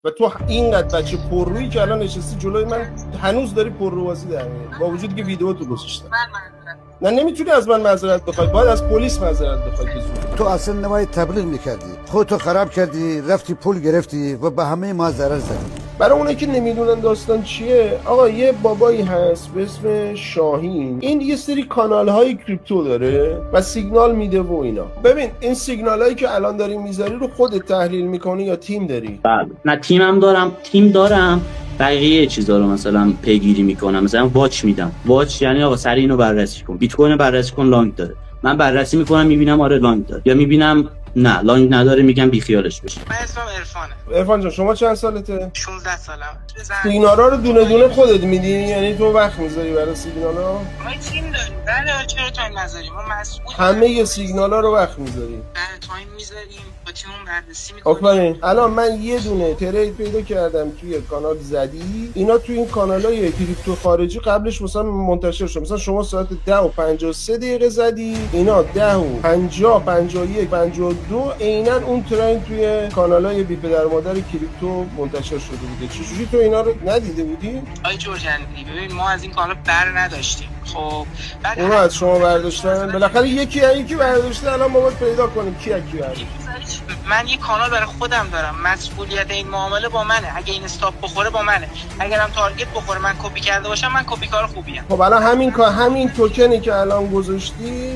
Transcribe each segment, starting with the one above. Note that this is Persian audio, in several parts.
و تو اینقدر بچه پررویی که الان نشستی جلوی من هنوز داری پرروبازی در میاری با وجودی که ویدیو تو گذاشتم. نه نمیتونی از من معذرت بخوای، باید از پلیس معذرت بخوای. تو اصلا نباید تبلیغ میکردی، خودتو خراب کردی، رفتی پول گرفتی و به همه ما ضرر زدی. برای اونایی که نمیدونن داستان چیه، آقا یه بابایی هست به اسم شاهین، این یه سری کانال های کریپتو داره و سیگنال میده و اینا. ببین این سیگنال هایی که الان داری میذاری رو خودت تحلیل میکنی یا تیم داری؟ بله. نه تیم دارم بقیه چیزا رو مثلا پیگیری میکنم، مثلا واچ میدم. واچ یعنی آقا سری اینو بررسی کن، بیت کوین بررسی کن لانگ داره، من بررسی میکنم میبینم آره لانگ داره، یا میبینم نه لانگ نداره میگم بیخیالش بشه. من اسمم عرفانه. عرفان جان شما چند سالته؟ 16 سالمه. سیگنالا رو دونه دونه خودت میدی؟ یعنی تو وقت میذاری برای سیگنالا؟ ما تیم داریم. بله چرا تایم نذاریم؟ ما مسئول همه سیگنالا رو وقت میذاری؟ بله تایم میذاریم، با تیممون بررسی میکنیم. آفرین. الان من یه دونه ترید پیدا کردم توی کانال زدی، اینا توی این کانالای کریپتو خارجی قبلش مثلا منتشر شد، مثلا شما ساعت 10 و 53 دقیقه زدی، اینا 10 و 50 51 52 عیناً اون ترند توی کانالای بی پدر مادر کریپتو منتشر شده بوده. چجوری تو اینا رو ندیده بودی؟ آی جورجندی ببین ما از این کانال بر نداشتیم. خب بعد اونو از شما برداشتن؟ بالاخره یکی برداشته، الان ما باید پیدا کنیم کی برداشته. من یه کانال برای خودم دارم، مسئولیت این معامله با منه. اگه این استاپ بخوره با منه، اگرم تارگت بخوره من کپی کرده باشم، من کپی کار خوبیم. خب الان همین توکنی که الان گذاشتی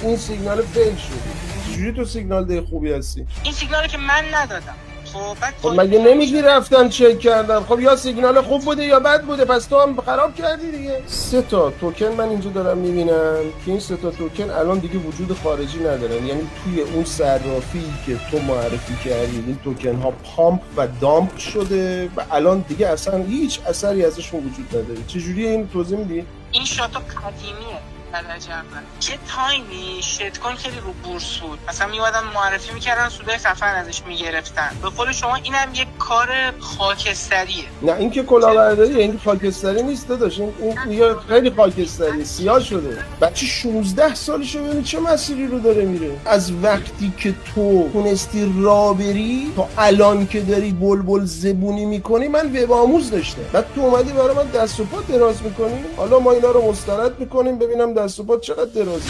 این سیگنال فیل شده. چجوری تو سیگنال ده خوبی هستی؟ این سیگنالی که من ندادم. خب مگه نمیگی رفتم چک کردم؟ خب یا سیگنال خوب بوده یا بد بوده، پس تو هم خراب کردی دیگه. 3 تا توکن من اینجا دارم میبینم که این 3 تا توکن الان دیگه وجود خارجی ندارن، یعنی توی اون صرافی که تو معرفی کردی این توکن ها پامپ و دامپ شده و الان دیگه اصلا هیچ اثری ازشون وجود نداره. چجوری این توضیح میدی؟ این شاتو قدیمیه. چه تایمی شت کوین خیلی رو بورس بود، مثلا میومدن معرفی میکردن سودای خفن ازش میگرفتن. به قول شما اینم یک کار خاکستریه. نه این که کلاهبرداریه، این خاکستری نیست داداش، این دیگه خیلی خاکستریه، سیاه شده. بچه 16 سالشه، ببین چه مسیری رو داره میره. از وقتی که تو تونستی راه بری تا الان که داری بلبل زبونی میکنی، من وب آموز داشتم، بعد تو اومدی برای من دست و پا دراز میکنی. حالا ما اینا رو مستند میکنیم ببینم دست و پا چقدر درازه.